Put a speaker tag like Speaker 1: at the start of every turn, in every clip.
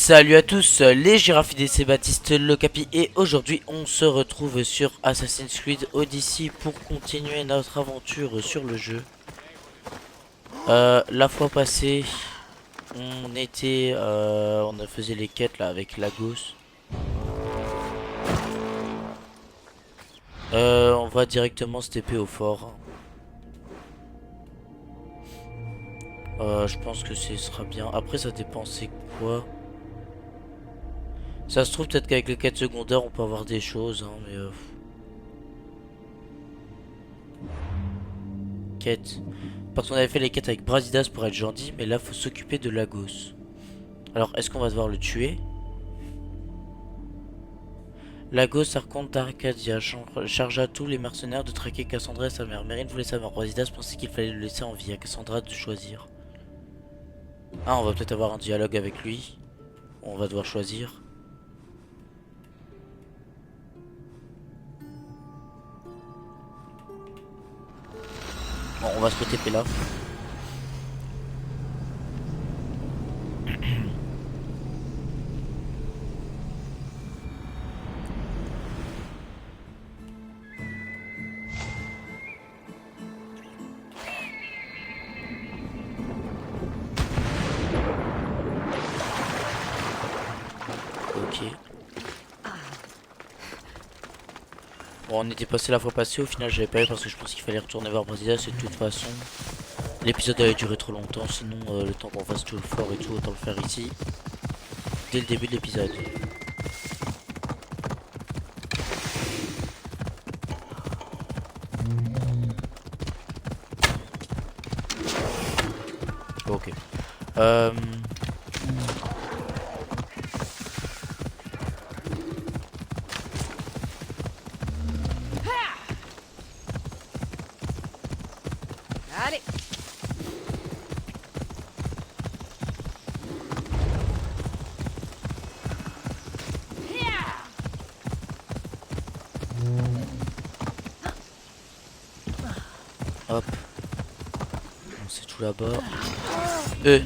Speaker 1: Salut à tous, les Girafidés, c'est Baptiste le Capi et aujourd'hui on se retrouve sur Assassin's Creed Odyssey pour continuer notre aventure sur le jeu. La fois passée, on faisait les quêtes là avec Lagos. On va directement se TP au fort. Je pense que ce sera bien. Après ça dépend c'est quoi. Ça se trouve peut-être qu'avec les quêtes secondaires on peut avoir des choses hein, mais quête. Parce qu'on avait fait les quêtes avec Brasidas pour être gentil, mais là faut s'occuper de Lagos. Alors est-ce qu'on va devoir le tuer? Lagos, archonte d'Arcadia, chargea tous les mercenaires de traquer Cassandra et sa mère. Mérine voulait sa mort. Brasidas pensait qu'il fallait le laisser en vie, à Cassandra de choisir. Ah, on va peut-être avoir un dialogue avec lui. On va devoir choisir. Bon, on va se TP là. Ok. Bon, on était passé la fois passée, au final j'avais pas eu parce que je pense qu'il fallait retourner voir Brasidas et de toute façon l'épisode avait duré trop longtemps, sinon le temps qu'on fasse tout le fort et tout, autant le faire ici, dès le début de l'épisode. Ok. Euh...
Speaker 2: Allez.
Speaker 1: Hop. C'est tout là-bas. Euh.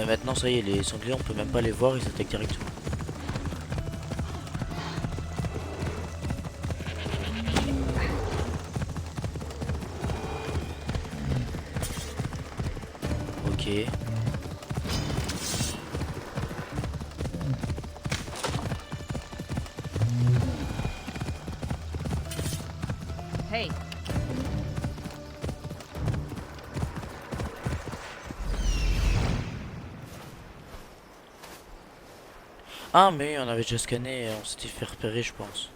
Speaker 1: Maintenant ça y est, les sangliers on peut même pas les voir, ils attaquent directement. Ok.
Speaker 2: Hey.
Speaker 1: Ah mais on avait déjà scanné, on s'était fait repérer je pense.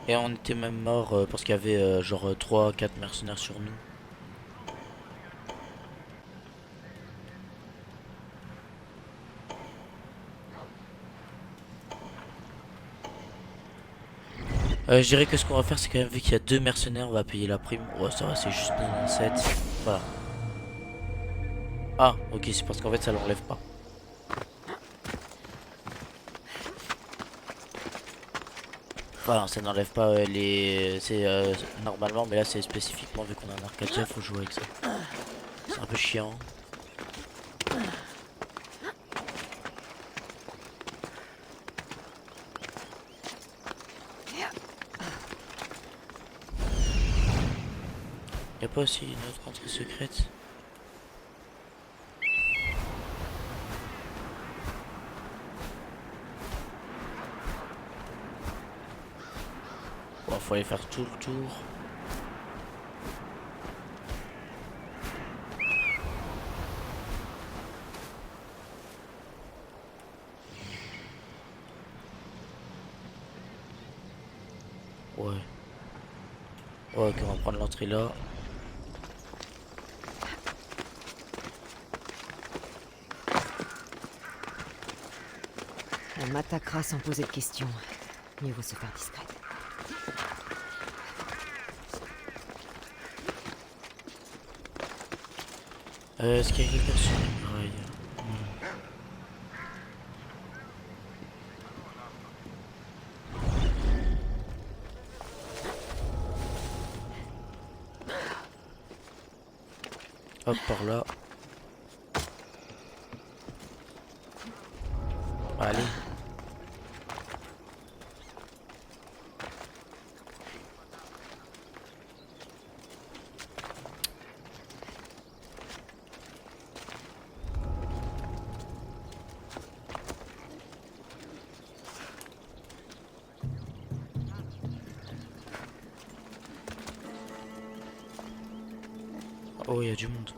Speaker 1: Et on était même mort parce qu'il y avait genre 3-4 mercenaires sur nous. Je dirais que ce qu'on va faire c'est quand même vu qu'il y a 2 mercenaires on va payer la prime. Ouais ça va c'est juste 7. Voilà. Ah ok c'est parce qu'en fait ça l'enlève pas. Enfin ça n'enlève pas les... C'est normalement mais là c'est spécifiquement vu qu'on a un Arcadia faut jouer avec ça. C'est un peu chiant. Y'a pas aussi une autre entrée secrète? Bon faut aller faire tout le tour. Ouais. Ouais ok on va prendre l'entrée là.
Speaker 2: On m'attaquera sans poser de questions. Mieux vaut se faire discrète.
Speaker 1: Est-ce qu'il y a quelqu'un sur les murailles? Hop, par là. Allez. Oh, il y a du monde.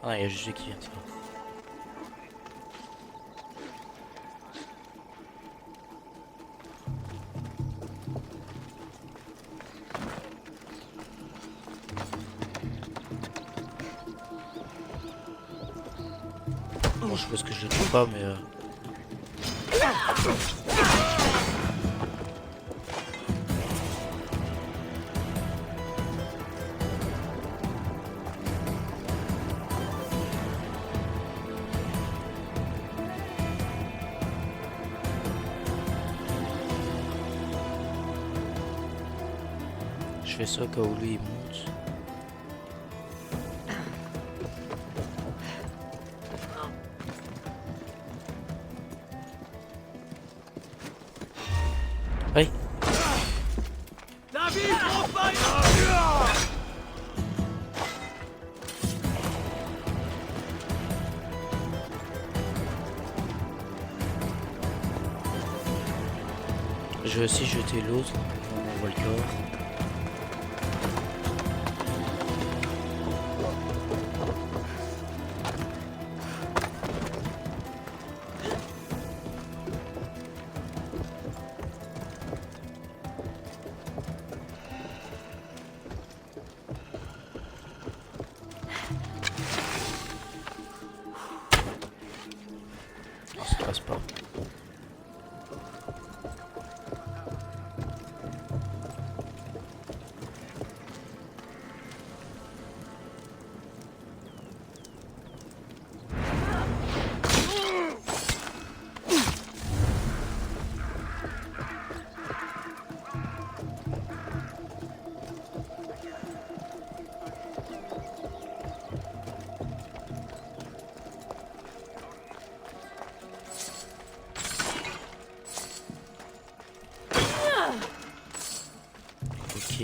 Speaker 1: Ah, il y a juste qui vient de ça. Bon, je suppose que je le trouve pas, mais je fais ça au cas où lui il monte. Oui. Je vais aussi jeter l'autre. On voit le corps. Oh, ça passe pas. Ok.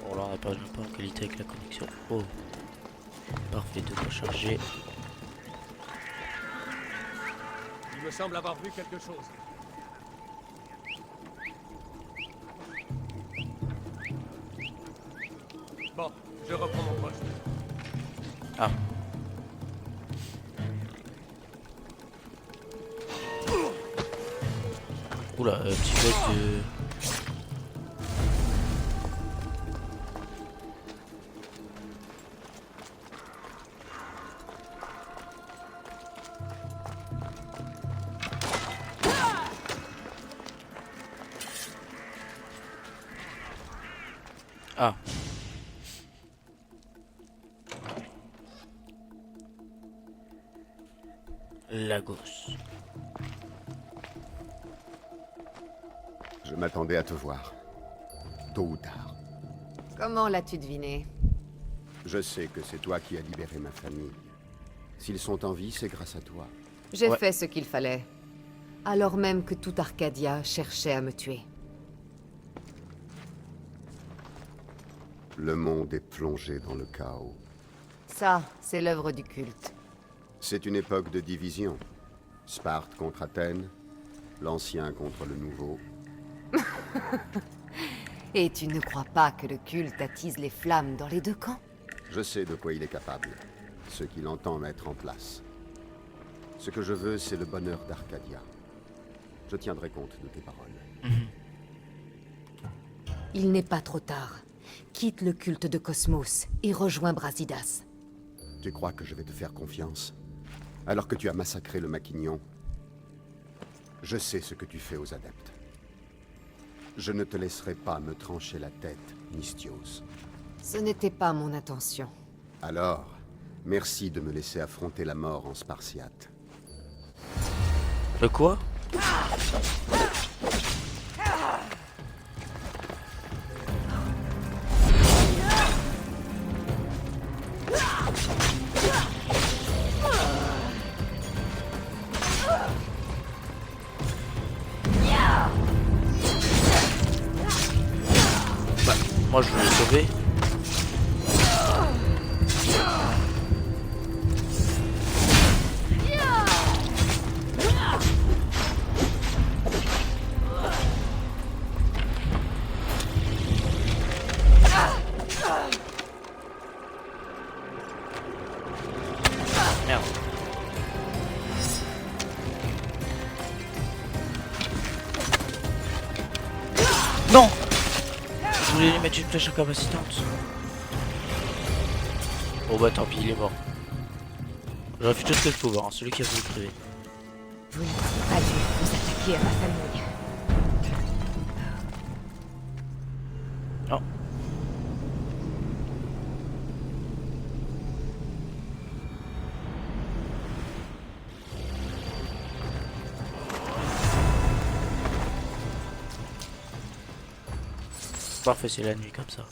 Speaker 1: Bon là on n'a pas en qualité avec la connexion. Oh. Parfait, de quoi charger.
Speaker 3: Il me semble avoir vu quelque chose. Bon, je reprends mon poste.
Speaker 1: Ah. Oula, petit bug de... Ah. Lagos.
Speaker 4: Je m'attendais à te voir. Tôt ou tard.
Speaker 2: Comment l'as-tu deviné?
Speaker 4: Je sais que c'est toi qui as libéré ma famille. S'ils sont en vie, c'est grâce à toi.
Speaker 2: J'ai
Speaker 1: Ouais.
Speaker 2: fait ce qu'il fallait. Alors même que tout Arcadia cherchait à me tuer.
Speaker 4: Le monde est plongé dans le chaos.
Speaker 2: Ça, c'est l'œuvre du culte.
Speaker 4: C'est une époque de division. Sparte contre Athènes, l'ancien contre le nouveau.
Speaker 2: Et tu ne crois pas que le culte attise les flammes dans les deux camps?
Speaker 4: Je sais de quoi il est capable, ce qu'il entend mettre en place. Ce que je veux, c'est le bonheur d'Arcadia. Je tiendrai compte de tes paroles.
Speaker 2: Il n'est pas trop tard. Quitte le culte de Cosmos et rejoins Brasidas.
Speaker 4: Tu crois que je vais te faire confiance? Alors que tu as massacré le Maquignon, je sais ce que tu fais aux adeptes. Je ne te laisserai pas me trancher la tête, Mystios.
Speaker 2: Ce n'était pas mon intention.
Speaker 4: Alors, merci de me laisser affronter la mort en Spartiate.
Speaker 1: Le quoi? Moi je voulais sauver. Merde. Non! Je voulais lui mettre une flèche incapacitante. Bon bah tant pis, il est mort. J'aurais fait tout ce que je pouvais, hein, celui qui a voulu crever.
Speaker 2: Vous n'auriez pas dû vous attaquer à ma famille.
Speaker 1: Oh. Parfait, c'est la nuit comme ça.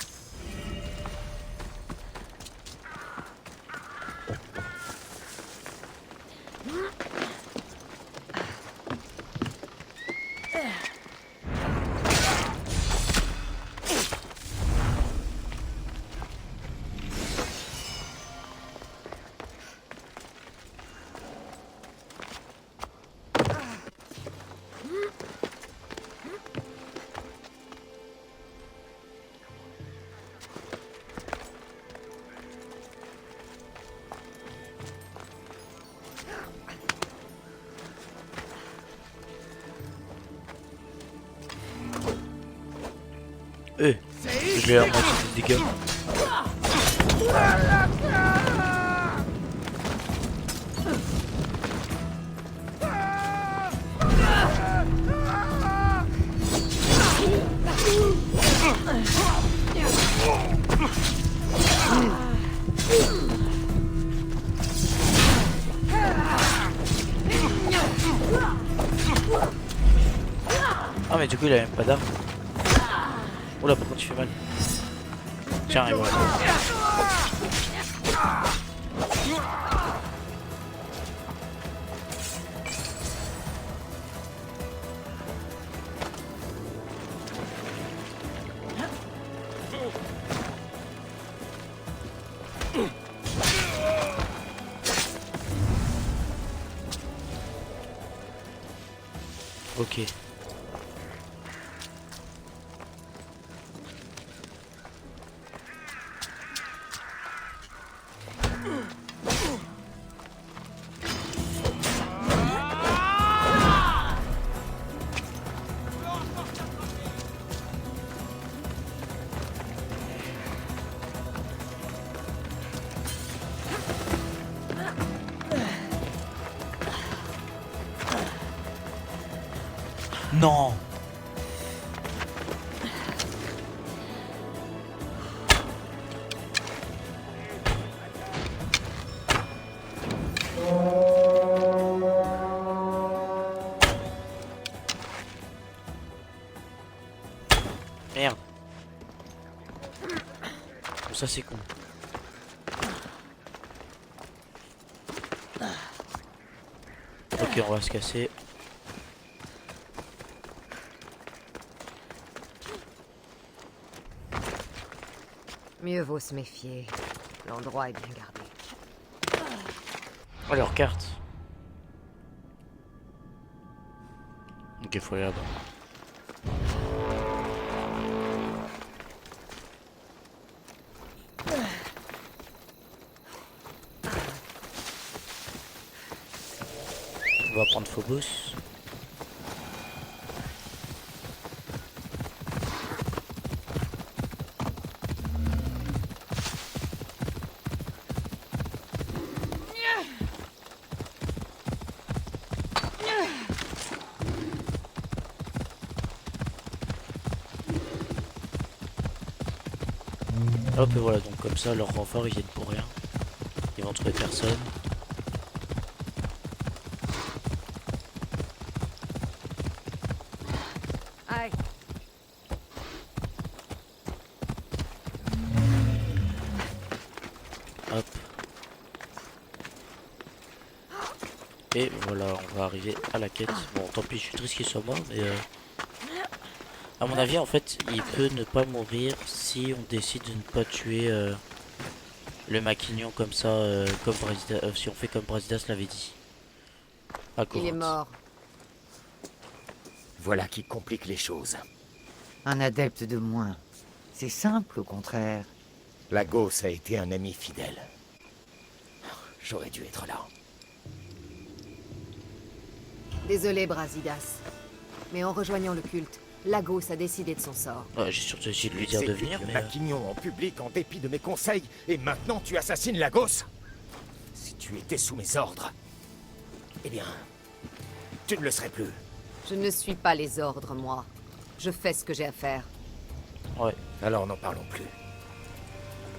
Speaker 1: Je vais à moitié des dégâts. Ah mais du coup il a même pas d'arme. Oula par contre tu fais mal. Tiens et voilà. Ok. Non. Merde. Bon, ça c'est con. Ok, on va se casser.
Speaker 2: Mieux vaut se méfier. L'endroit est bien gardé.
Speaker 1: Alors, carte. Ok, faut aller là-bas. On va prendre Phobos. Hop et voilà, donc comme ça leurs renforts ils viennent pour rien. Ils vont trouver personne.
Speaker 2: Aïe.
Speaker 1: Hop. Et voilà, on va arriver à la quête. Bon, tant pis, je suis triste qu'il soit mort, mais... À mon avis, en fait, il peut ne pas mourir si on décide de ne pas tuer le maquignon comme ça, comme si on fait comme Brasidas l'avait dit. À
Speaker 2: Il est
Speaker 1: Corinthe.
Speaker 2: mort.
Speaker 5: Voilà qui complique les choses.
Speaker 6: Un adepte de moins. C'est simple, au contraire.
Speaker 5: Lagos a été un ami fidèle. J'aurais dû être là.
Speaker 2: Désolé, Brasidas. Mais en rejoignant le culte, Lagos a décidé de son sort.
Speaker 1: Ouais, j'ai surtout essayé de lui dire de
Speaker 5: Exécutes
Speaker 1: venir,
Speaker 5: le
Speaker 1: mais...
Speaker 5: Maquignon en public en dépit de mes conseils, et maintenant tu assassines Lagos. Si tu étais sous mes ordres, eh bien, tu ne le serais plus.
Speaker 2: Je ne suis pas les ordres, moi. Je fais ce que j'ai à faire.
Speaker 1: Ouais.
Speaker 5: Alors n'en parlons plus.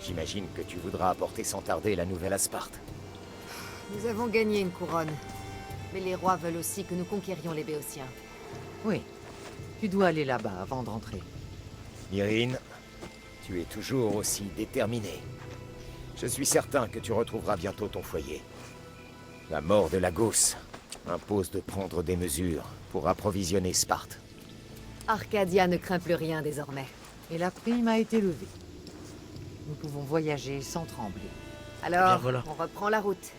Speaker 5: J'imagine que tu voudras apporter sans tarder la nouvelle à Sparte.
Speaker 2: Nous avons gagné une couronne. Mais les rois veulent aussi que nous conquérions les Béotiens.
Speaker 6: Oui. Tu dois aller là-bas avant de rentrer.
Speaker 5: Irine, tu es toujours aussi déterminée. Je suis certain que tu retrouveras bientôt ton foyer. La mort de Lagos impose de prendre des mesures pour approvisionner Sparte.
Speaker 2: Arcadia ne craint plus rien désormais.
Speaker 6: Et la prime a été levée. Nous pouvons voyager sans trembler.
Speaker 2: Alors,
Speaker 1: bien, voilà.
Speaker 2: on reprend la route.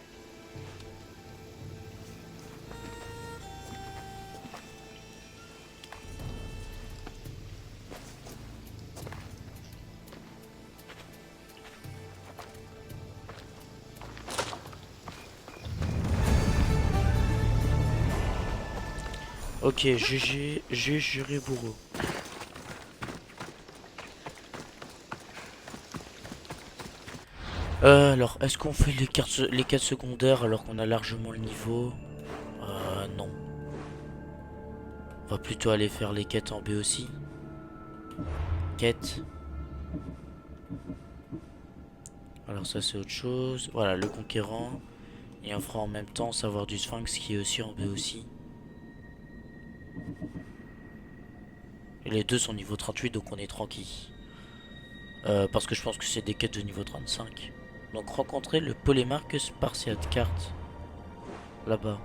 Speaker 1: Ok, GG, juge, juré, bourreau. Alors, est-ce qu'on fait les quêtes secondaires alors qu'on a largement le niveau? Non. On va plutôt aller faire les quêtes en B aussi. Quête. Alors ça c'est autre chose. Voilà, le conquérant. Et on fera en même temps savoir du Sphinx qui est aussi en B aussi. Et les deux sont niveau 38 donc on est tranquille. Parce que je pense que c'est des quêtes de niveau 35. Donc rencontrer le Polémarque Spartiate carte. Là-bas.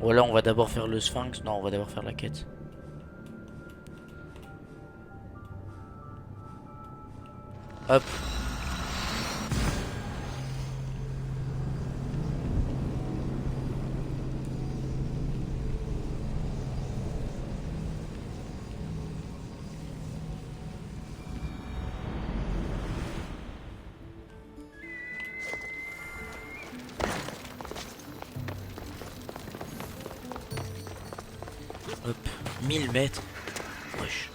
Speaker 1: Ou alors on va d'abord faire le Sphinx. Non, on va d'abord faire la quête. Hop. Hop. 1000 mètres. Wesh.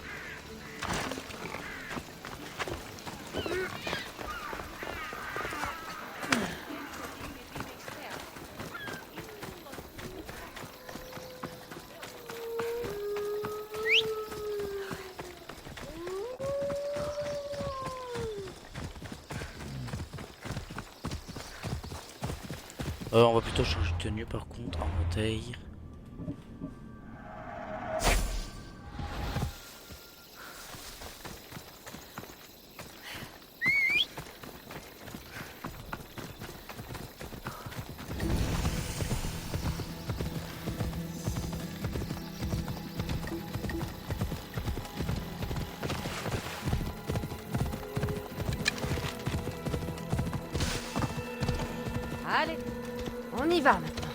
Speaker 1: On va plutôt changer de tenue par contre, inventaire.
Speaker 2: Allez, on y va maintenant.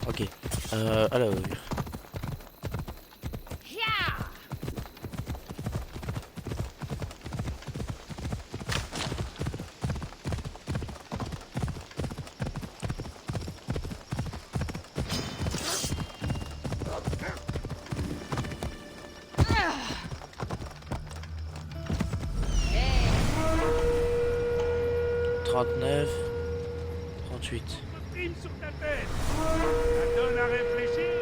Speaker 1: Ok. Alors. Trente-neuf, 38.
Speaker 3: Prime sur ta tête. Ça donne à réfléchir.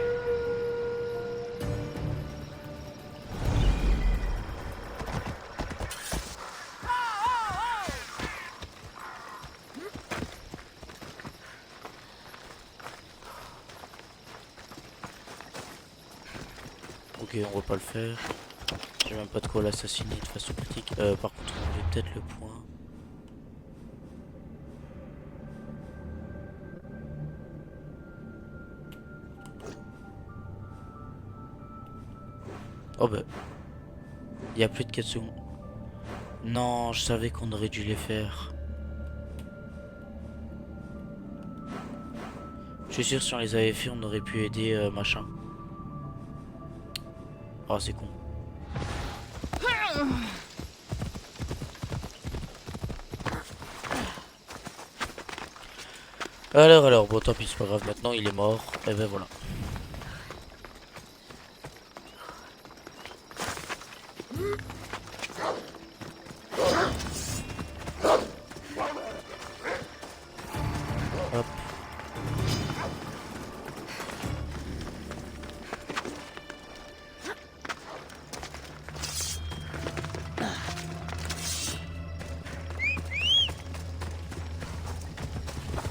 Speaker 1: Ok, on va pas le faire. J'ai même pas de quoi l'assassiner de façon critique. Par contre, on avait peut-être le point. Oh bah. Il y a plus de 4 secondes. Non, je savais qu'on aurait dû les faire. Je suis sûr si on les avait fait, on aurait pu aider machin. Oh, c'est con. Alors, bon tant pis, c'est pas grave, maintenant il est mort, et ben voilà. Hop.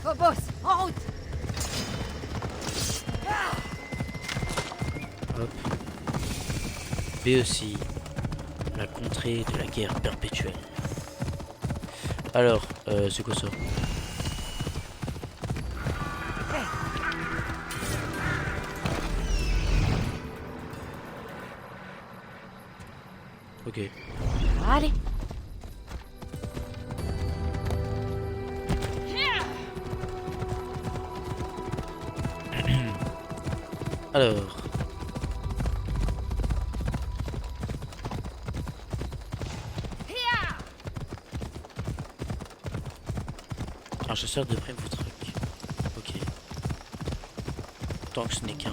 Speaker 2: Phobos, en route!
Speaker 1: Hop. B aussi. La contrée de la guerre perpétuelle. Alors, c'est quoi ça? Ok.
Speaker 2: Allez!
Speaker 1: Alors. Un chasseur de primes vous traque. Ok. Tant que ce n'est qu'un.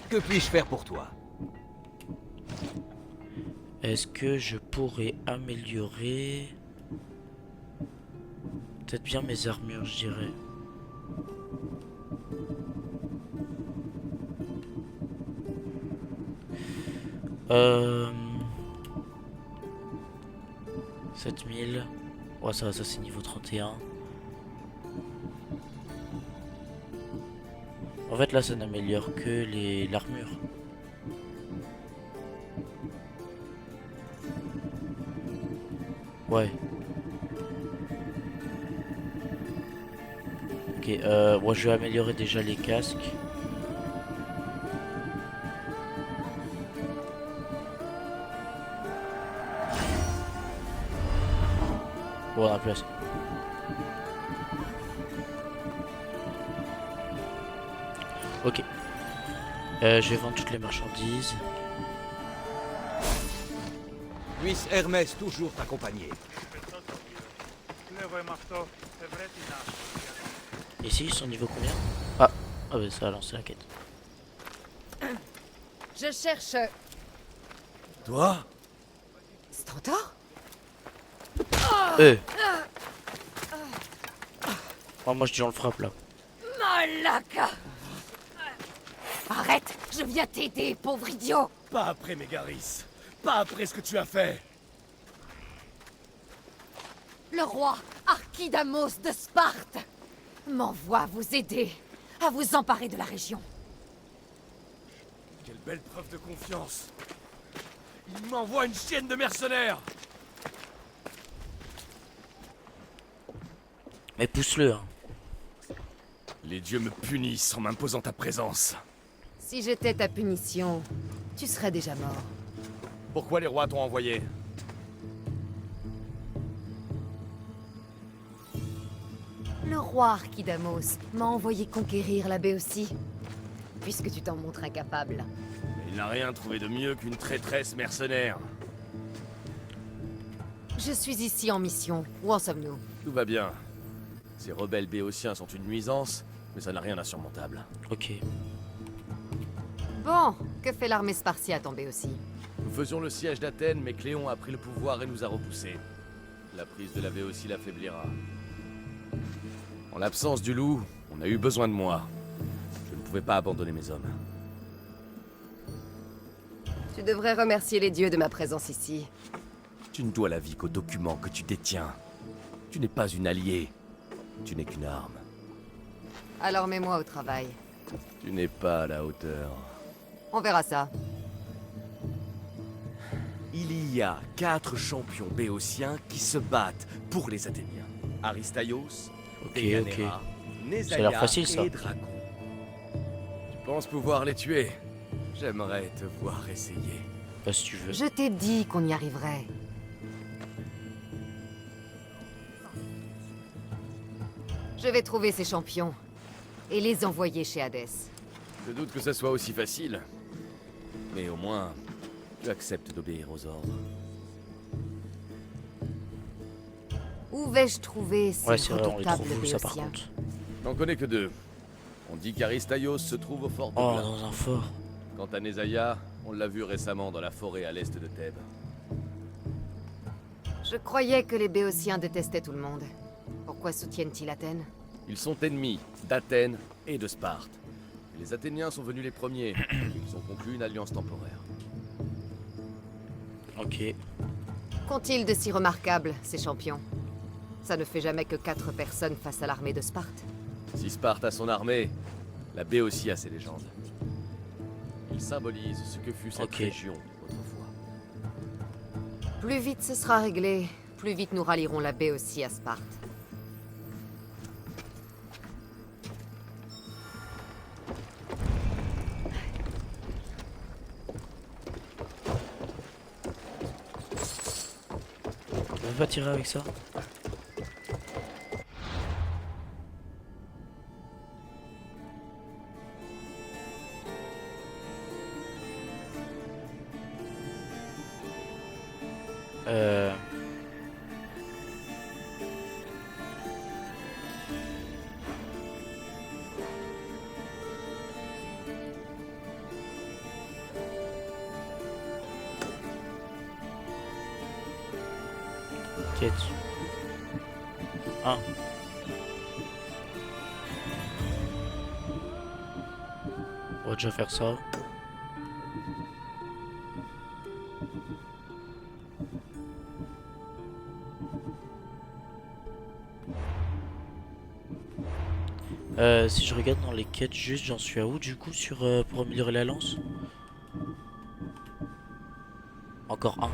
Speaker 7: Que puis-je faire pour toi?
Speaker 1: Est-ce que je pourrais améliorer peut-être bien mes armures, je dirais. Euh... 7000. Ouais, ça c'est niveau 31. En fait là ça n'améliore que l'armure. Ouais. Ok, moi je vais améliorer déjà les casques. Bon, on a place. Ok. Je vais vendre toutes les marchandises.
Speaker 7: Puisse Hermès toujours t'accompagner.
Speaker 1: Ici, ils sont niveau combien? Ah, ah bah ça a lancé la quête.
Speaker 2: Je cherche...
Speaker 7: Toi?
Speaker 2: Stentor?
Speaker 1: Oh, moi je dis on le frappe là.
Speaker 2: Malaka! Arrête! Je viens t'aider, pauvre idiot!
Speaker 7: Pas après Mégaris. Pas après ce que tu as fait.
Speaker 2: Le roi Archidamos de Sparte m'envoie vous aider à vous emparer de la région.
Speaker 7: Quelle belle preuve de confiance. Il m'envoie une chienne de mercenaires.
Speaker 1: Mais pousse-le. Hein.
Speaker 7: Les dieux me punissent en m'imposant ta présence.
Speaker 2: Si j'étais ta punition, tu serais déjà mort.
Speaker 7: Pourquoi les rois t'ont envoyé?
Speaker 2: Le roi Archidamos m'a envoyé conquérir la Béotie, puisque tu t'en montres incapable.
Speaker 7: Il n'a rien trouvé de mieux qu'une traîtresse mercenaire.
Speaker 2: Je suis ici en mission. Où en sommes-nous?
Speaker 7: Tout va bien. Ces rebelles béotiens sont une nuisance, mais ça n'a rien d'insurmontable.
Speaker 1: Ok.
Speaker 2: Bon, que fait l'armée spartiate en Béotie?
Speaker 7: Nous faisions le siège d'Athènes, mais Cléon a pris le pouvoir et nous a repoussés. La prise de la Béotie l'affaiblira. En l'absence du loup, on a eu besoin de moi. Je ne pouvais pas abandonner mes hommes.
Speaker 2: Tu devrais remercier les dieux de ma présence ici.
Speaker 7: Tu ne dois la vie qu'aux documents que tu détiens. Tu n'es pas une alliée. Tu n'es qu'une arme.
Speaker 2: Alors mets-moi au travail.
Speaker 7: Tu n'es pas à la hauteur.
Speaker 2: On verra ça.
Speaker 7: Il y a 4 champions béotiens qui se battent pour les Athéniens. Aristaios, Deianira,
Speaker 1: Ça a l'air
Speaker 7: Nésaïa
Speaker 1: facile, ça.
Speaker 7: et Dracon. Tu penses pouvoir les tuer? J'aimerais te voir essayer.
Speaker 1: Bah, si tu veux.
Speaker 2: Je t'ai dit qu'on y arriverait. Je vais trouver ces champions et les envoyer chez Hadès.
Speaker 7: Je doute que ça soit aussi facile. Mais au moins, tu acceptes d'obéir aux ordres.
Speaker 2: Où vais-je trouver ces
Speaker 1: Ouais, c'est vrai, on les
Speaker 2: redoutables
Speaker 1: trouve où ça par
Speaker 2: Béotiens?
Speaker 1: contre?
Speaker 7: J'en connais que 2. On dit qu'Aristaios se trouve au fort de
Speaker 1: Oh,
Speaker 7: Blas.
Speaker 1: dans un fort.
Speaker 7: Quant à Nésaïa, on l'a vu récemment dans la forêt à l'est de Thèbes.
Speaker 2: Je croyais que les Béotiens détestaient tout le monde. Pourquoi soutiennent-ils Athènes?
Speaker 7: Ils sont ennemis d'Athènes et de Sparte. Les Athéniens sont venus les premiers. Ils ont conclu une alliance temporaire.
Speaker 1: Ok.
Speaker 2: Qu'ont-ils de si remarquable, ces champions? Ça ne fait jamais que 4 personnes face à l'armée de Sparte.
Speaker 7: Si Sparte a son armée, la Béotie a ses légendes. Ils symbolisent ce que fut cette
Speaker 1: Ok.
Speaker 7: région autrefois.
Speaker 2: Plus vite ce sera réglé, plus vite nous rallierons la Béotie à Sparte.
Speaker 1: On va pas tirer avec ça? Euh... Quête. Ah. On va déjà faire ça. Si je regarde dans les quêtes, juste j'en suis à où du coup sur pour améliorer la lance? Encore un.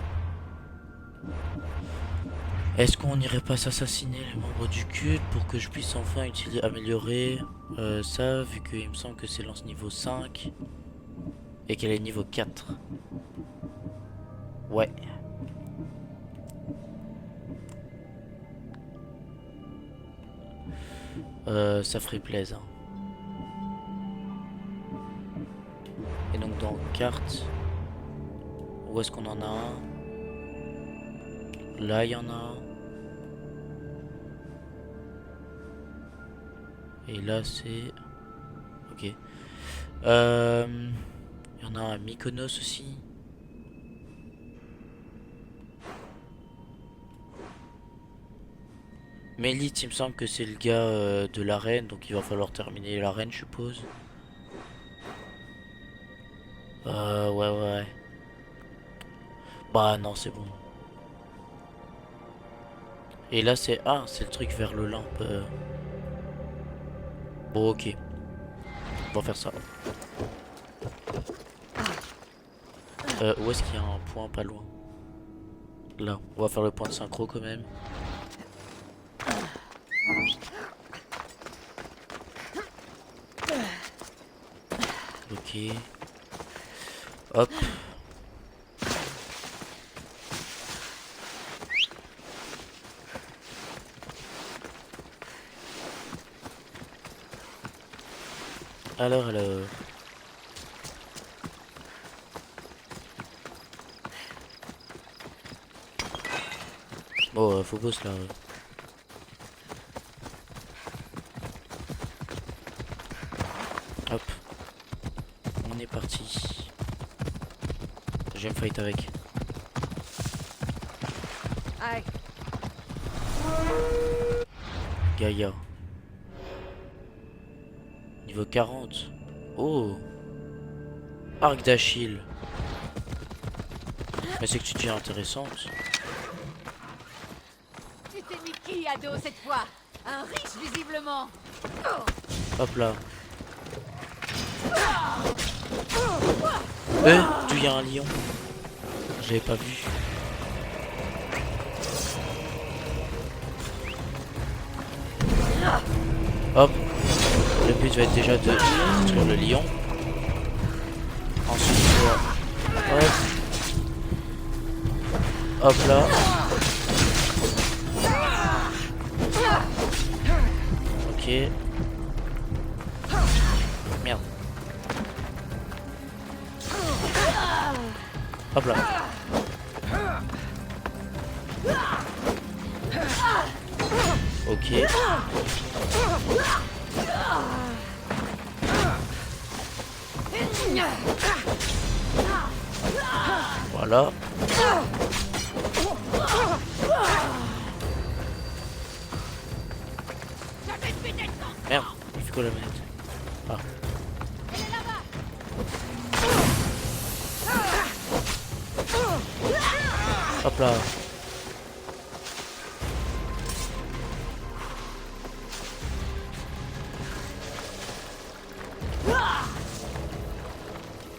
Speaker 1: Est-ce qu'on n'irait pas s'assassiner les membres du culte pour que je puisse enfin améliorer ça, vu qu'il me semble que c'est lance niveau 5 et qu'elle est niveau 4. Ouais. Ça ferait plaisir. Et donc dans carte, où est-ce qu'on en a un? Là il y en a un. Et là c'est... Ok. Il y en a un à Mykonos aussi. Mélite, il me semble que c'est le gars de l'arène, donc il va falloir terminer l'arène, je suppose. Ouais. Bah non, c'est bon. Et là c'est... Ah, c'est le truc vers le lampe. Bon, ok. On va faire ça. Où est-ce qu'il y a un point pas loin? Là, on va faire le point de synchro quand même. Ok. Hop. Alors. Bon, faut boss là. Hop. On est parti. Je vais me fight avec.
Speaker 2: Aïe.
Speaker 1: Gaïa. Niveau 40. Oh. Arc d'Achille. Mais c'est que tu deviens intéressante.
Speaker 2: C'était Mickey, ado, cette fois. Un riche, visiblement.
Speaker 1: Hop là. D'où il y a un lion. Je l'avais pas vu. Hop. Le but va être déjà de détruire le lion. Ensuite, hop. Hop là. Ok. Merde. Hop là. Ok. Voilà. Merde, il fait quoi la manette? Ah. Hop là.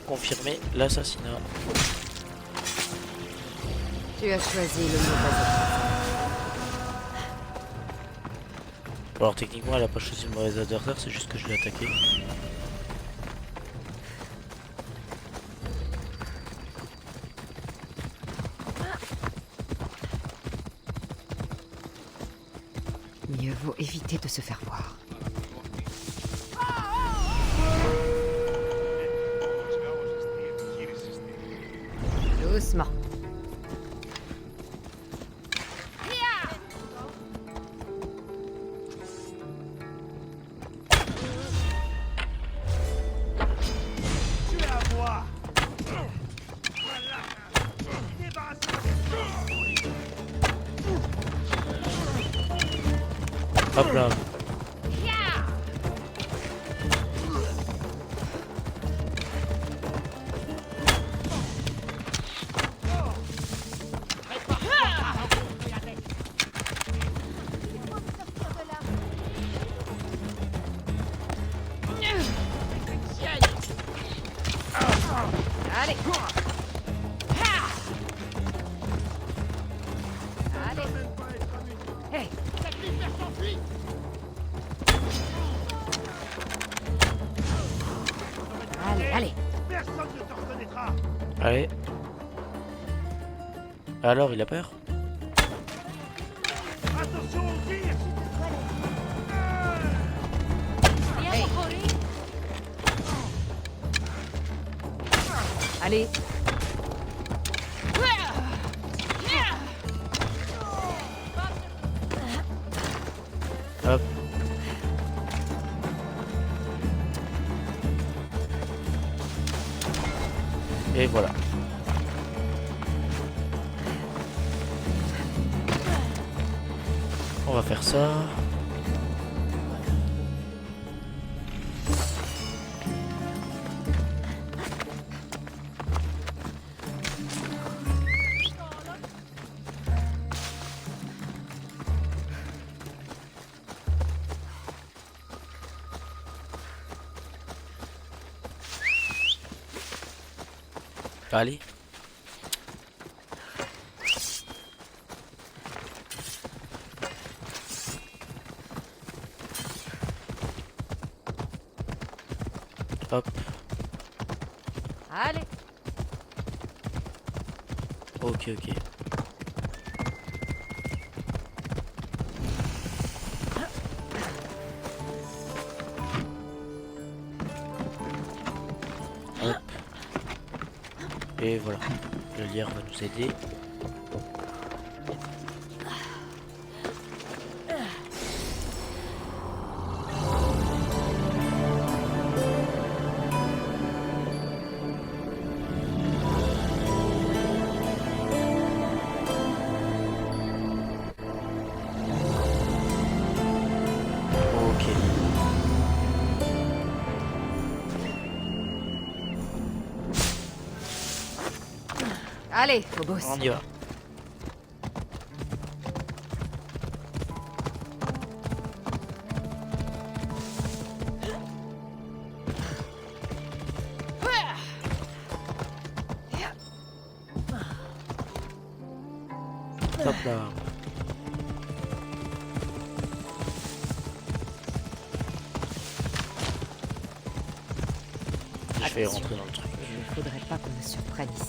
Speaker 1: Confirmer l'assassinat.
Speaker 2: Tu as choisi le mauvais.
Speaker 1: Alors techniquement elle a pas choisi le mauvais adversaire, c'est juste que je l'ai attaqué.
Speaker 2: Mieux vaut éviter de se faire voir. Doucement.
Speaker 3: Tu es à moi. Voilà. Débarrasse-moi.
Speaker 1: Hop là.
Speaker 2: Allez. Allez. Hey. Allez, allez.
Speaker 3: Personne ne te reconnaîtra.
Speaker 1: Allez. Alors il a peur?
Speaker 3: Attention au tir.
Speaker 2: Allez.
Speaker 1: Hop. Et voilà. On va faire ça. Allez. Hop.
Speaker 2: Allez.
Speaker 1: Ok, ok. Hop. Et voilà. Le lierre va nous aider. Ok.
Speaker 2: Allez, Phobos.
Speaker 1: On y va. Hop là. Je vais
Speaker 2: Attention.
Speaker 1: rentrer dans le truc.
Speaker 2: Il ne faudrait pas qu'on me surprenne ici.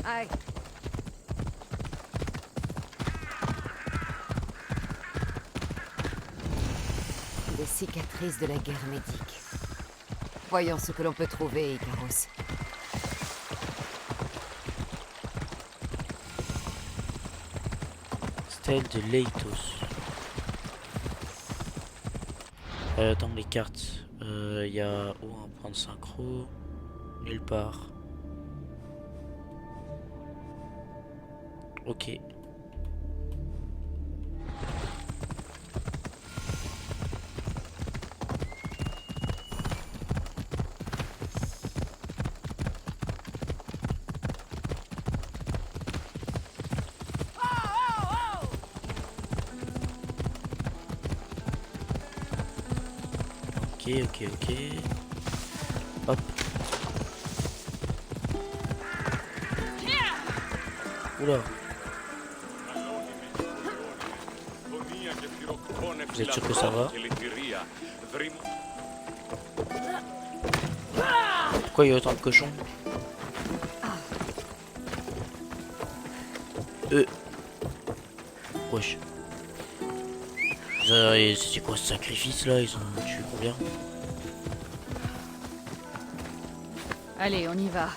Speaker 2: Aïe. Des cicatrices de la guerre médique. Voyons ce que l'on peut trouver, Icaros.
Speaker 1: Stèle de Leitos. Dans les cartes, il y a où un point de synchro? Nulle part. Ok. Ok. Hop. Oula. Vous êtes sûr que ça va? Pourquoi il y a autant de cochons? Wesh. C'est quoi ce sacrifice là? Ils ont tué combien?
Speaker 2: Allez, on y va.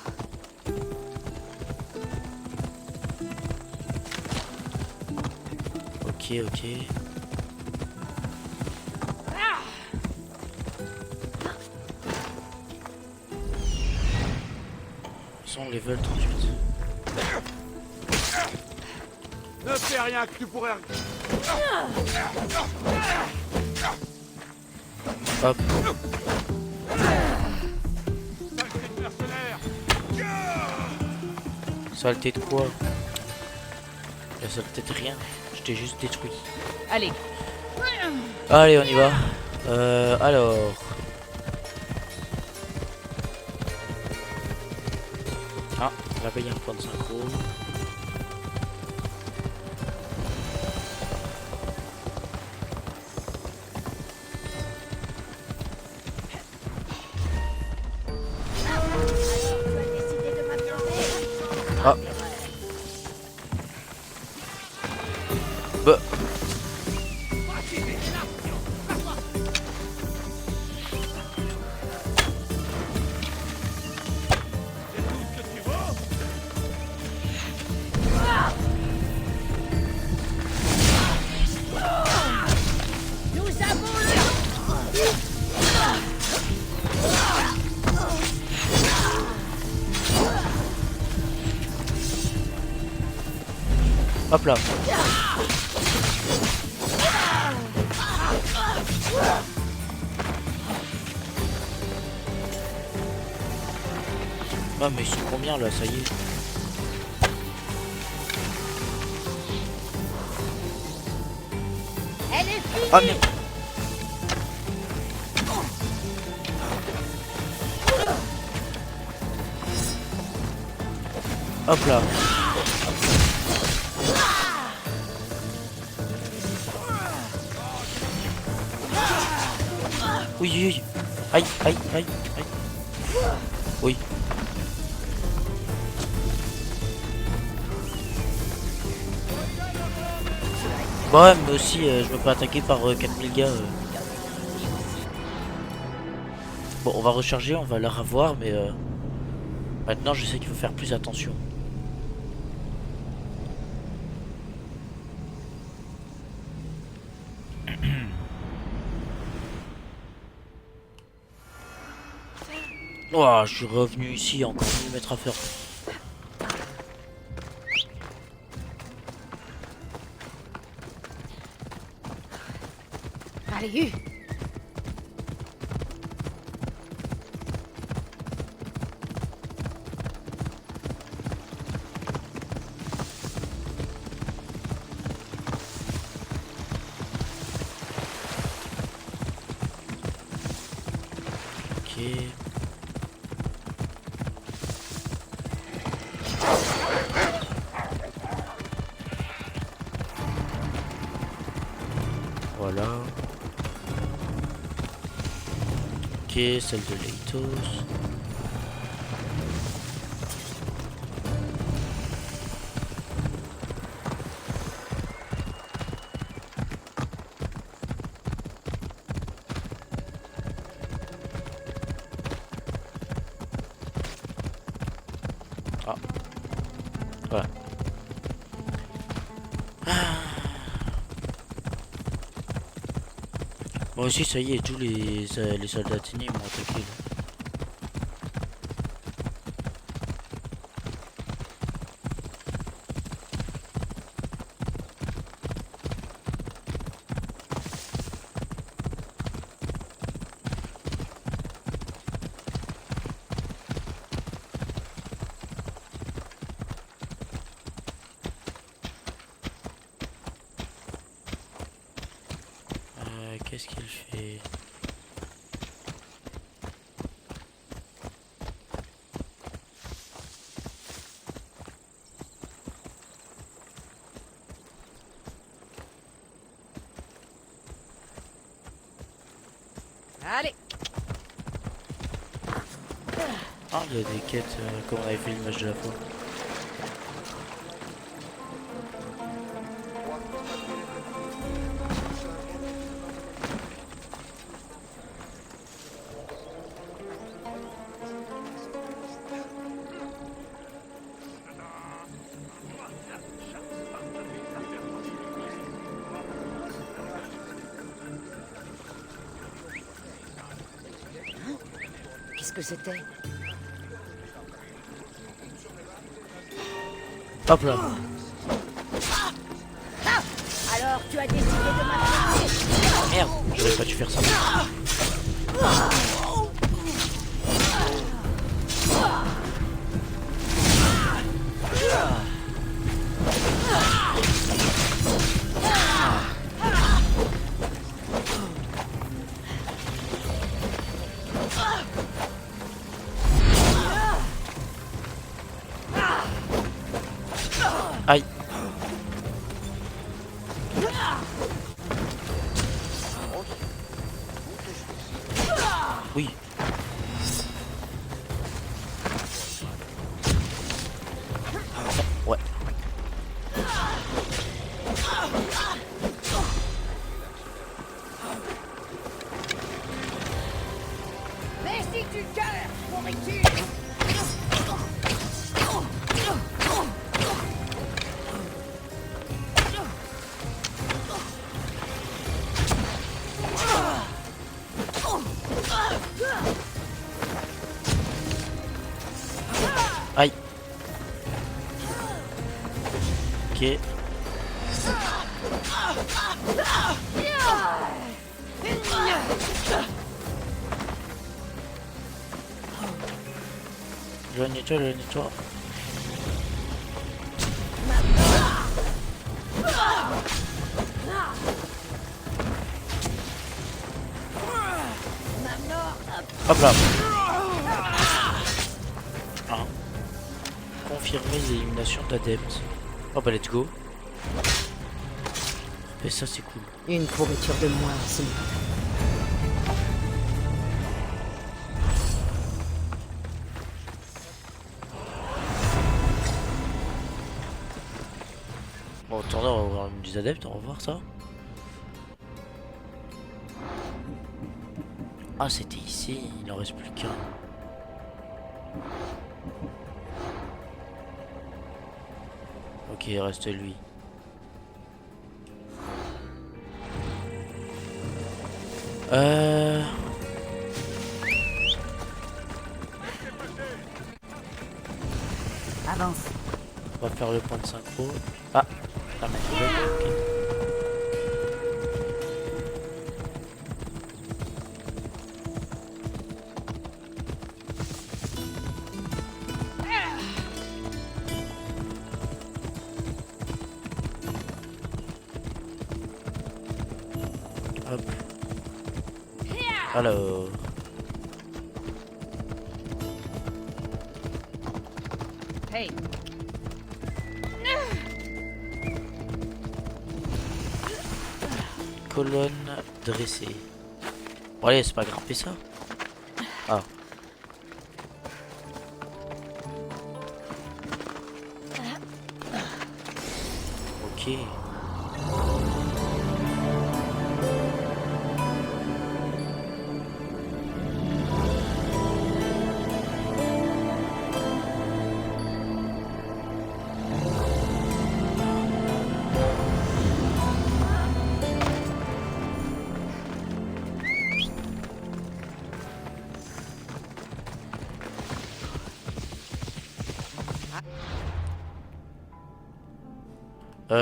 Speaker 1: Ok. Ils sont level 38.
Speaker 3: Ne fais rien que tu pourrais...
Speaker 1: Hop.
Speaker 3: Sacré mercenaire.
Speaker 1: Saleté de quoi? La saleté de rien. Je t'ai juste détruit.
Speaker 2: Allez.
Speaker 1: Allez, on y va. Alors. Ah, là-bas il y a un point de synchro. Ah. Bah. Hop là. Ah mais ils sont combien là, ça y est. Ah merde. Hop là. Oui. Aïe. Oui. Bah ouais, mais aussi, je me fais attaquer par 4000 gars. Bon, on va recharger, on va la revoir, mais maintenant je sais qu'il faut faire plus attention. Oh, je suis revenu ici, encore 1000 mètres à faire.
Speaker 2: Allez,
Speaker 1: Ok. Voilà. Ok, celle de Leitos. Ah. Voilà. Moi aussi, ça y est, tous les soldats athéniens m'ont attaqué là. Qu'est-ce qu'il fait?
Speaker 6: Allez.
Speaker 1: Ah, il y a des quêtes comme on avait fait l'image de la fois.
Speaker 2: Qu'est-ce que c'était?
Speaker 1: Hop là.
Speaker 2: Alors, tu as décidé de m'attaquer?
Speaker 1: Merde, j'aurais pas dû faire ça. Aïe. Oui. Ouais.
Speaker 2: Mais si tu cœur, pourriture!
Speaker 1: Aïe. Ok. Éloigne-toi. Hop là. Ah. Confirmer l'élimination d'adeptes. Oh bah let's go. Et ça c'est cool.
Speaker 2: Une pourriture de moins, c'est mieux.
Speaker 1: Bon, attendez, on va voir des adeptes, on va voir ça. Ah, c'était ici, il en reste plus qu'un. Ok, il reste lui.
Speaker 2: Avance.
Speaker 1: On va faire le point de synchro. Ah, la main ok. Hop. Alors.
Speaker 2: Hey.
Speaker 1: colonne dressée. Bon allez, c'est pas grimper ça. Ah. Ok.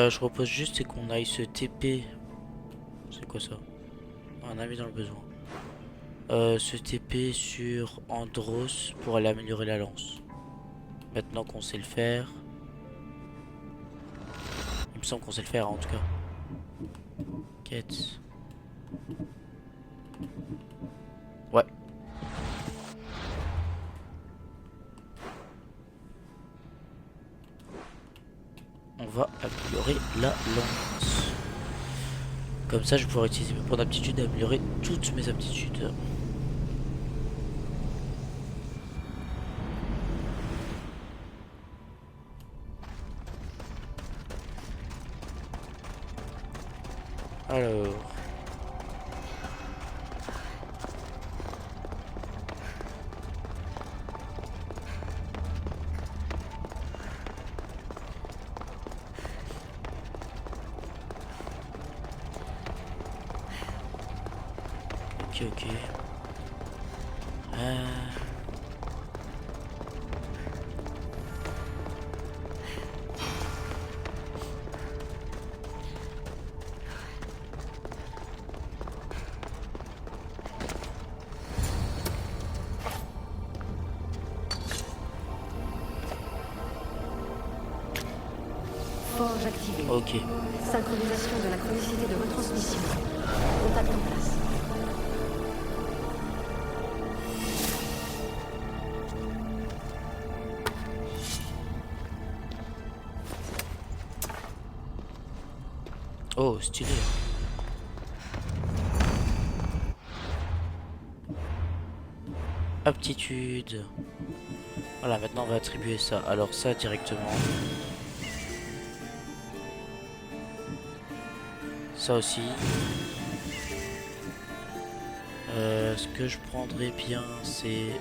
Speaker 1: Je propose juste c'est qu'on aille se TP. C'est quoi ça? Un ami dans le besoin. Se TP sur Andros pour aller améliorer la lance. Maintenant qu'on sait le faire. Il me semble qu'on sait le faire en tout cas. Quête. Ouais. On va améliorer la lance. Comme ça, je pourrai utiliser mes points d'aptitude et améliorer toutes mes aptitudes. Alors. Ok.
Speaker 8: Forge activée.
Speaker 1: Ok.
Speaker 8: Synchronisation de la chronicité de retransmission. Contact en place.
Speaker 1: Oh, stylé. Aptitude. Voilà, maintenant on va attribuer ça. Alors ça directement. Ça aussi. Ce que je prendrais bien, c'est...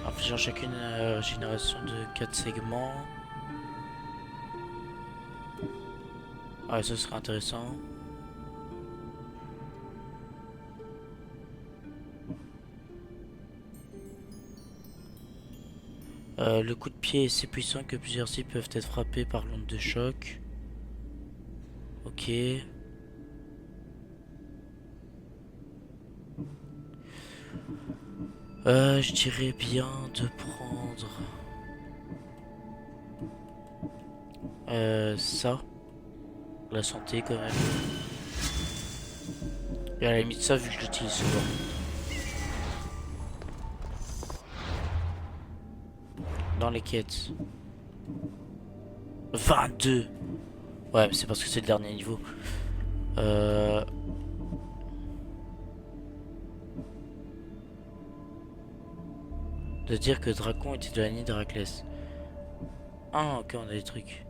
Speaker 1: Infligeant chacune génération de 4 segments. Ouais, ça serait intéressant. Le coup de pied est si puissant que plusieurs cibles peuvent être frappés par l'onde de choc. Ok. Je dirais bien de prendre ça. La santé quand même. Et à la limite ça vu que je l'utilise souvent. Dans les quêtes. 22. Ouais mais c'est parce que c'est le dernier niveau. De dire que Dracon était de la lignée d'Héraclès. Ah ok, on a des trucs.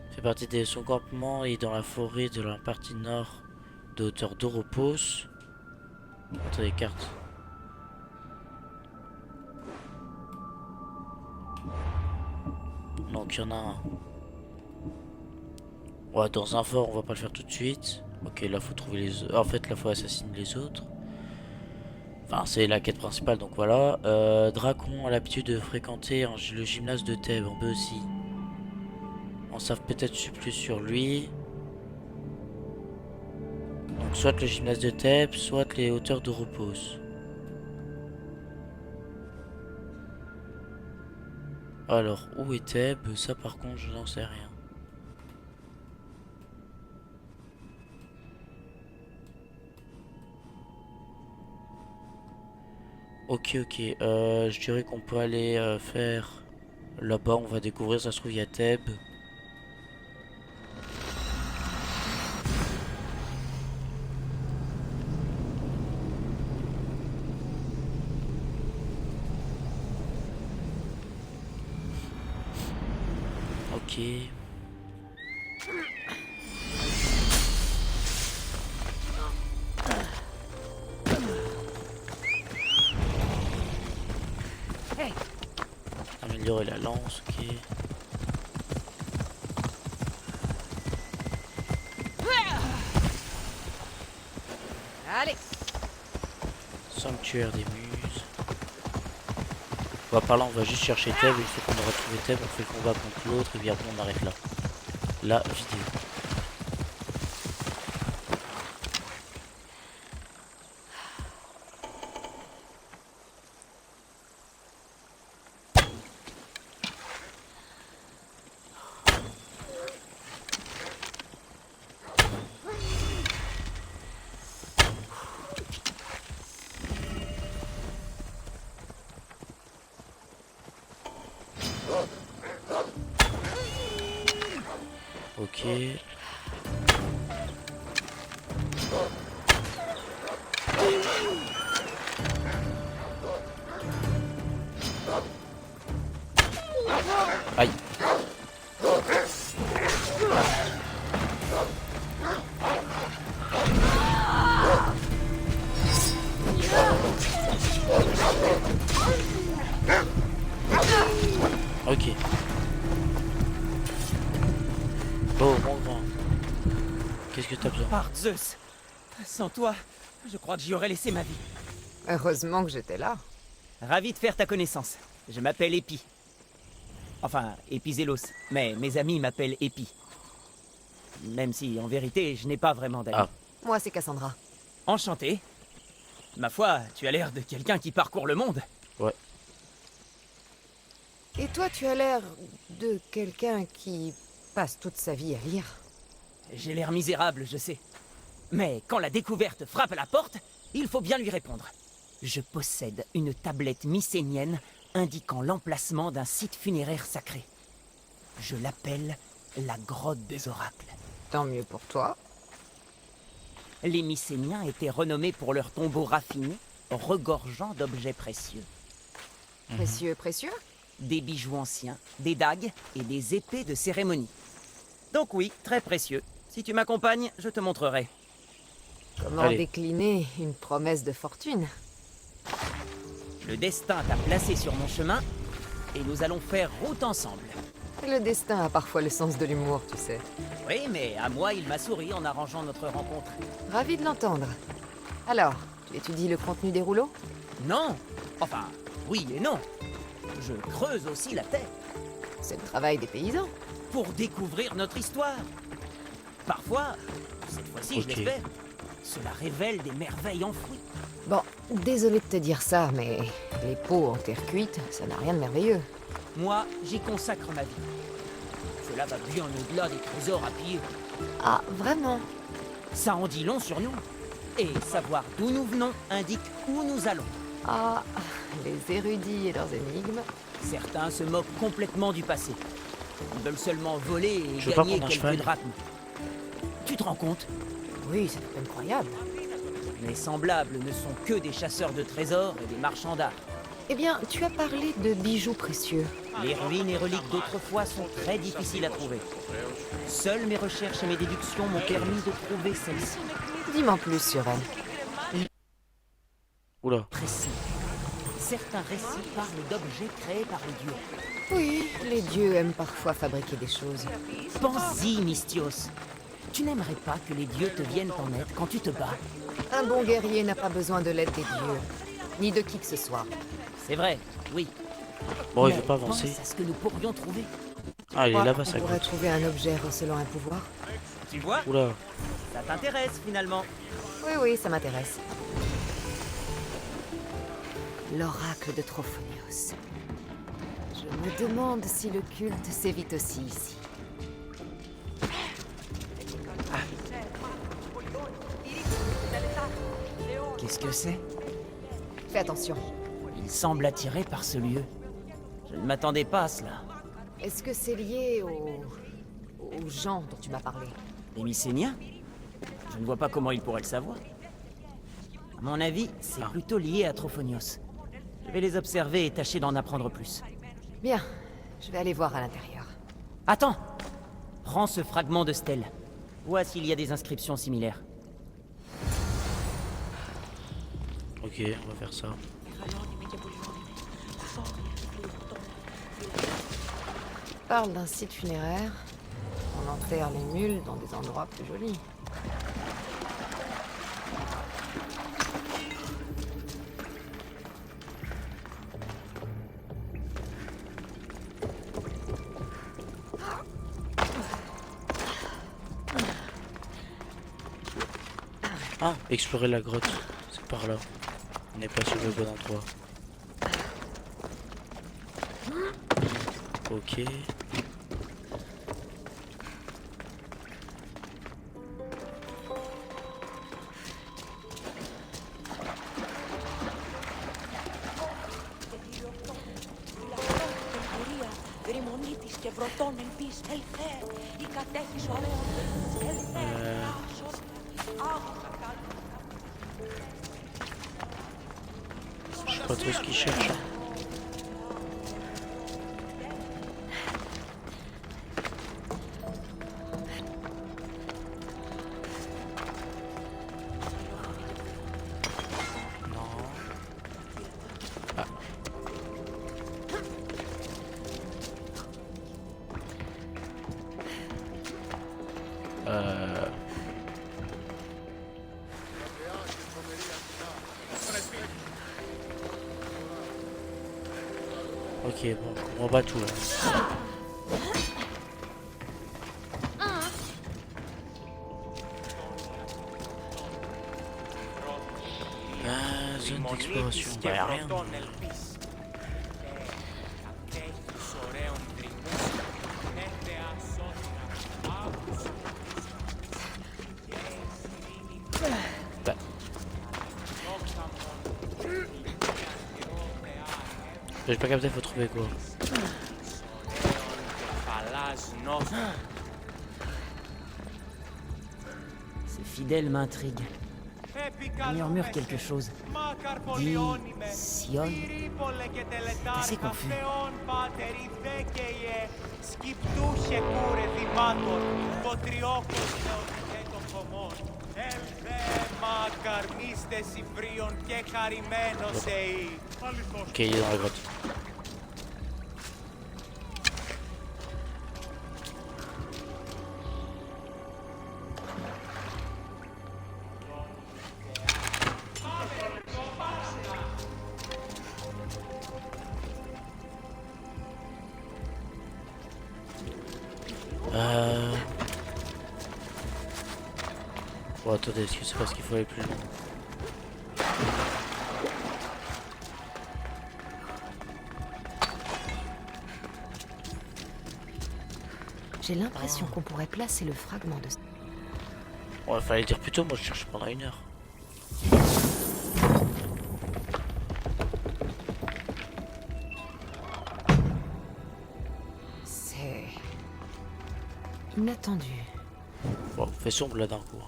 Speaker 1: Fait partie de son campement et dans la forêt de la partie nord de hauteur d'Oropos. Attendez, cartes. Donc il y en a un. Ouais, dans un fort on va pas le faire tout de suite. Ok, là faut trouver les autres. En fait là faut assassiner les autres. Enfin c'est la quête principale donc voilà. Dracon a l'habitude de fréquenter le gymnase de Thèbes, on peut aussi. On savent peut-être plus sur lui. Donc soit le gymnase de Thèbes, soit les hauteurs d'Oropos. Alors où est Thèbes? Ça par contre je n'en sais rien. Ok, ok. Je dirais qu'on peut aller faire là-bas. On va découvrir. Ça se trouve, il y a Thèbes. Ok. Améliorer la lance, ok.
Speaker 2: Allez.
Speaker 1: Sanctuaire des muses. On va par là, on va juste chercher Thèbes. Une fois qu'on aura trouvé Thèbes, on fait le combat contre l'autre et puis après on arrête là. La vidéo. Ok. Aïe. Ok. Bon, mon grand. Qu'est-ce que t'as besoin?
Speaker 9: Par Zeus! Sans toi, je crois que j'y aurais laissé ma vie.
Speaker 2: Heureusement que j'étais là.
Speaker 9: Ravi de faire ta connaissance. Je m'appelle Épi. Enfin, Épizélos, mais mes amis m'appellent Épi. Même si, en vérité, je n'ai pas vraiment d'amis.
Speaker 1: Ah.
Speaker 2: Moi, c'est Cassandra.
Speaker 9: Enchanté. Ma foi, tu as l'air de quelqu'un qui parcourt le monde.
Speaker 1: Ouais.
Speaker 2: Et toi, tu as l'air de quelqu'un qui passe toute sa vie à lire.
Speaker 9: J'ai l'air misérable, je sais. Mais quand la découverte frappe à la porte, il faut bien lui répondre. Je possède une tablette mycénienne indiquant l'emplacement d'un site funéraire sacré. Je l'appelle la grotte des oracles.
Speaker 2: Tant mieux pour toi.
Speaker 9: Les Mycéniens étaient renommés pour leurs tombeaux raffinés, regorgeant d'objets précieux.
Speaker 2: Précieux, précieux.
Speaker 9: Des bijoux anciens, des dagues et des épées de cérémonie. Donc oui, très précieux. Si tu m'accompagnes, je te montrerai.
Speaker 2: Comment
Speaker 1: Allez.
Speaker 2: décliner une promesse de fortune?
Speaker 9: Le destin t'a placé sur mon chemin, et nous allons faire route ensemble.
Speaker 2: Le destin a parfois le sens de l'humour, tu sais.
Speaker 9: Oui, mais à moi, il m'a souri en arrangeant notre rencontre.
Speaker 2: Ravi de l'entendre. Alors, tu étudies le contenu des rouleaux?
Speaker 9: Non! Enfin, oui et non. Je creuse aussi la terre
Speaker 2: C'est le travail des paysans.
Speaker 9: pour découvrir notre histoire. Parfois, cette fois-ci,
Speaker 1: Ok.
Speaker 9: je l'espère, cela révèle des merveilles enfouies.
Speaker 2: Bon, désolé de te dire ça, mais les pots en terre cuite, ça n'a rien de merveilleux.
Speaker 9: Moi, j'y consacre ma vie. Cela va bien au-delà des trésors à piller.
Speaker 2: Ah, vraiment?
Speaker 9: Ça en dit long sur nous. Et savoir d'où nous venons indique où nous allons.
Speaker 2: Ah, les érudits et leurs énigmes.
Speaker 9: Certains se moquent complètement du passé. Ils veulent seulement voler et
Speaker 1: Je veux pas
Speaker 9: gagner
Speaker 1: prendre un
Speaker 9: quelques
Speaker 1: cheval.
Speaker 9: drachmes. Tu te rends compte?
Speaker 2: Oui, c'est incroyable.
Speaker 9: Les semblables ne sont que des chasseurs de trésors et des marchands d'art.
Speaker 2: Eh bien, tu as parlé de bijoux précieux.
Speaker 9: Les ruines et reliques d'autrefois sont très difficiles à trouver. Seules mes recherches et mes déductions m'ont permis de trouver celle-ci.
Speaker 2: Dis-moi plus sur elle.
Speaker 1: Oula.
Speaker 9: Précis. Certains récits parlent d'objets créés par les dieux.
Speaker 2: Oui, les dieux aiment parfois fabriquer des choses.
Speaker 9: Pense-y, Mystios. Tu n'aimerais pas que les dieux te viennent en aide quand tu te bats?
Speaker 2: Un bon guerrier n'a pas besoin de l'aide des dieux, ni de qui que ce soit.
Speaker 9: C'est vrai, oui.
Speaker 1: Bon, il
Speaker 9: Mais
Speaker 1: veut pas avancer.
Speaker 9: pense à ce que nous pourrions trouver.
Speaker 1: Ah, il est
Speaker 2: Crois
Speaker 1: là-bas,
Speaker 2: qu'on
Speaker 1: ça
Speaker 2: pourrait
Speaker 1: grotte.
Speaker 2: trouver un objet recelant un pouvoir.
Speaker 9: Tu vois,
Speaker 1: Oula.
Speaker 9: ça t'intéresse finalement.
Speaker 2: Oui, oui, ça m'intéresse. L'oracle de Trophonios. Je me demande si le culte s'évite aussi ici.
Speaker 9: Qu'est-ce que c'est?
Speaker 2: Fais attention.
Speaker 9: Il semble attiré par ce lieu. Je ne m'attendais pas à cela.
Speaker 2: Est-ce que c'est lié aux gens dont tu m'as parlé?
Speaker 9: Les Mycéniens? Je ne vois pas comment il pourrait le savoir. À mon avis, c'est plutôt lié à Trophonios. Je vais les observer et tâcher d'en apprendre plus.
Speaker 2: Bien, je vais aller voir à l'intérieur.
Speaker 9: Attends! Prends ce fragment de stèle. Vois s'il y a des inscriptions similaires.
Speaker 1: Ok, on va faire ça.
Speaker 2: Parle d'un site funéraire. On enterre les mules dans des endroits plus jolis.
Speaker 1: Ah, explorer la grotte. C'est par là. On n'est pas sur le bon endroit. Ok. Je sais pas trop ce qu'il cherche. Ok, bon, on comprend pas tout là. Zone d'exploration, bah y'a rien. J'ai pas capté, faut trouver quoi.
Speaker 9: Ce fidèle m'intrigue. Il murmure quelque chose. Dit... Sion... C'est assez confus.
Speaker 1: Ok, il est dans la grotte. Bon, attendez, est-ce que c'est parce qu'il faut aller plus loin?
Speaker 2: J'ai l'impression qu'on pourrait placer le fragment de...
Speaker 1: Ouais, fallait dire plus tôt, moi je cherche pendant 1 heure.
Speaker 2: C'est... inattendu.
Speaker 1: Bon, fait sombre là d'un coup.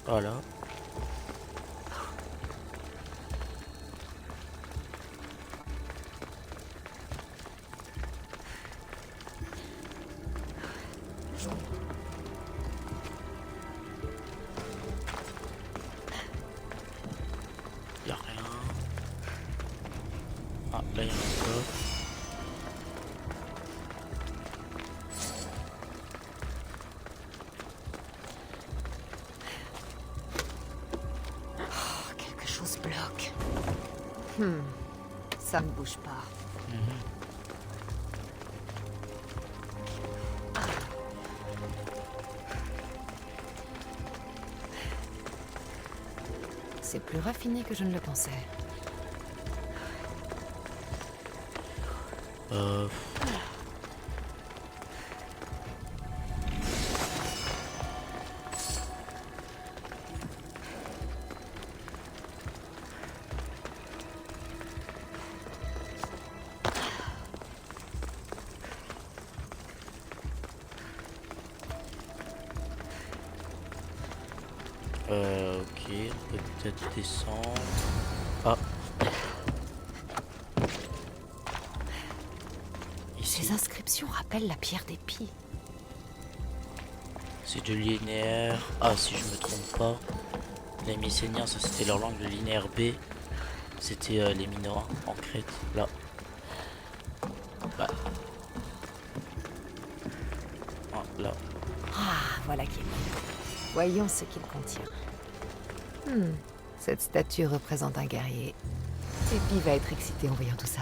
Speaker 1: Voilà. Y'a rien. Ah, là y'a un coffre.
Speaker 2: Quelque chose bloque. Ça ne bouge pas. C'est plus raffiné que je ne le pensais.
Speaker 1: on peut peut-être descendre. Ah. Ici,
Speaker 2: Ces inscriptions rappellent la pierre d'épi.
Speaker 1: c'est de linéaire. Ah, si je me trompe pas. Les Mycéniens, ça c'était leur langue. Le linéaire B, c'était les Minoens en Crète. Là. Là. Ah, là.
Speaker 2: Ah, voilà qui est bon. Voyons ce qu'il contient. Cette statue représente un guerrier. Epi va être excité en voyant tout ça.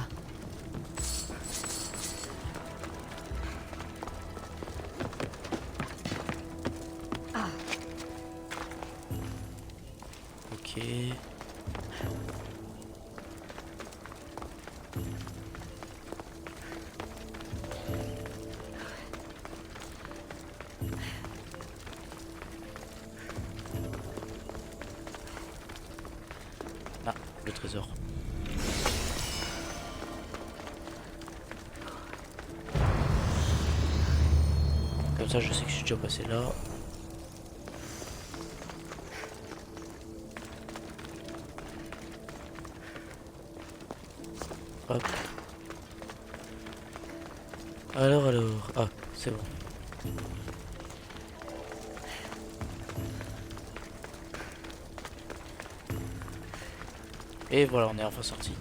Speaker 1: Ok. Ah, le trésor. Comme ça, je sais que je suis déjà passé là. Hop. Alors. Ah, c'est bon. Et voilà, on est enfin sorti.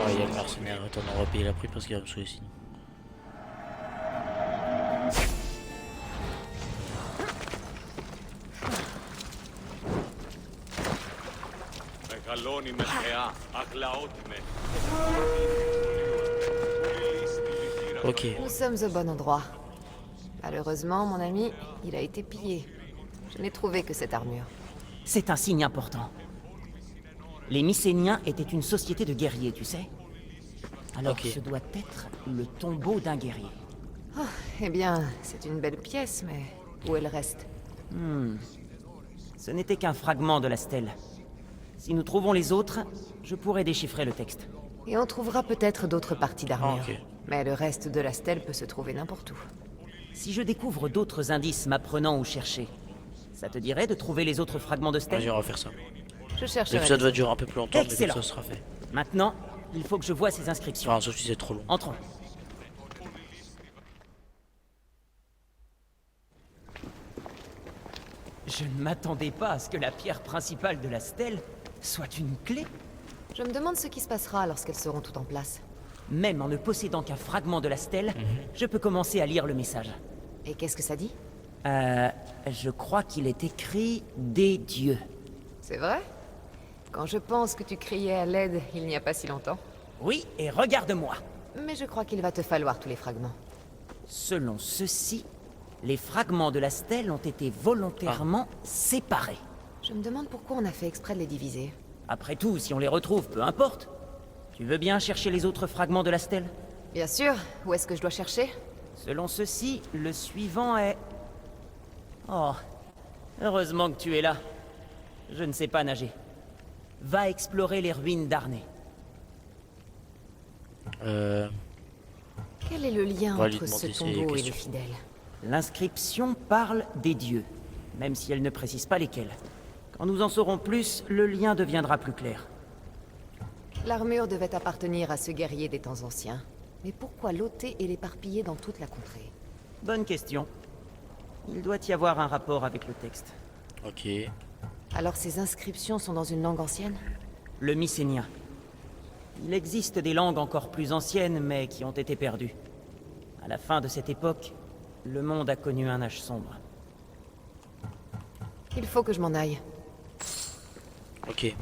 Speaker 1: Ah, il y a le mercenaire. Attends, on va payer la prix parce qu'il va me saouler sinon. Ok.
Speaker 2: Nous sommes au bon endroit. Malheureusement, mon ami, il a été pillé. Je n'ai trouvé que cette armure.
Speaker 9: C'est un signe important. Les Mycéniens étaient une société de guerriers, tu sais. Alors
Speaker 1: Ok.
Speaker 9: ce doit être le tombeau d'un guerrier.
Speaker 2: Eh bien, c'est une belle pièce, mais où est le reste?
Speaker 9: Ce n'était qu'un fragment de la stèle. Si nous trouvons les autres, je pourrai déchiffrer le texte.
Speaker 2: Et on trouvera peut-être d'autres parties d'armure.
Speaker 1: Ah, ok.
Speaker 2: Mais le reste de la stèle peut se trouver n'importe où.
Speaker 9: Si je découvre d'autres indices m'apprenant où chercher, ça te dirait de trouver les autres fragments de stèle?
Speaker 1: Vas-y, on va faire ça.
Speaker 2: Je chercherai.
Speaker 1: L'épisode
Speaker 2: les
Speaker 1: va durer un peu plus longtemps, mais comme
Speaker 9: Excellent.
Speaker 1: ça sera fait.
Speaker 9: Maintenant, il faut que je voie ces inscriptions.
Speaker 1: Enfin, sauf si c'est trop long.
Speaker 9: Entrons. Je ne m'attendais pas à ce que la pierre principale de la stèle soit une clé.
Speaker 2: Je me demande ce qui se passera lorsqu'elles seront toutes en place.
Speaker 9: Même en ne possédant qu'un fragment de la stèle, je peux commencer à lire le message.
Speaker 2: Et qu'est-ce que ça dit?
Speaker 9: Je crois qu'il est écrit « des dieux
Speaker 2: C'est vrai? Quand je pense que tu criais à l'aide il n'y a pas si longtemps. ».
Speaker 9: Oui, et regarde-moi.
Speaker 2: Mais je crois qu'il va te falloir tous les fragments.
Speaker 9: Selon ceci, les fragments de la stèle ont été volontairement séparés.
Speaker 2: Je me demande pourquoi on a fait exprès de les diviser.
Speaker 9: Après tout, si on les retrouve, peu importe. Tu veux bien chercher les autres fragments de la stèle?
Speaker 2: Bien sûr, où est-ce que je dois chercher?
Speaker 9: Selon ceci, le suivant est... Oh, heureusement que tu es là. Je ne sais pas nager. Va explorer les ruines d'Arnée.
Speaker 2: Quel est le lien
Speaker 1: On va lui
Speaker 2: entre ce
Speaker 1: demander ses
Speaker 2: tombeau et les
Speaker 1: questions.
Speaker 2: fidèles?
Speaker 9: L'inscription parle des dieux, même si elle ne précise pas lesquels. Quand nous en saurons plus, le lien deviendra plus clair.
Speaker 2: L'armure devait appartenir à ce guerrier des temps anciens. Mais pourquoi l'ôter et l'éparpiller dans toute la contrée?
Speaker 9: Bonne question. Il doit y avoir un rapport avec le texte.
Speaker 1: Ok.
Speaker 2: Alors ces inscriptions sont dans une langue ancienne?
Speaker 9: Le mycénien. Il existe des langues encore plus anciennes, mais qui ont été perdues. À la fin de cette époque, le monde a connu un âge sombre.
Speaker 2: Il faut que je m'en aille.
Speaker 1: Ok.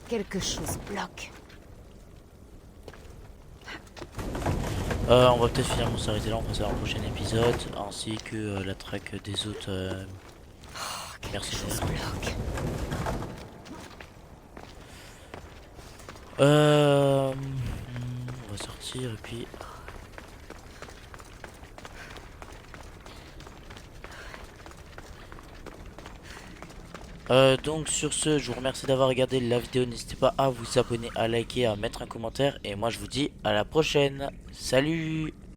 Speaker 2: Quelque chose bloque.
Speaker 1: On va peut-être finalement s'arrêter là, on passe à un prochain épisode, ainsi que la traque des autres
Speaker 2: Quelque chose
Speaker 1: mercenaires.
Speaker 2: bloque.
Speaker 1: On va sortir et puis... Donc sur ce, je vous remercie d'avoir regardé la vidéo. N'hésitez pas à vous abonner, à liker, à mettre un commentaire. Et moi je vous dis à la prochaine. Salut!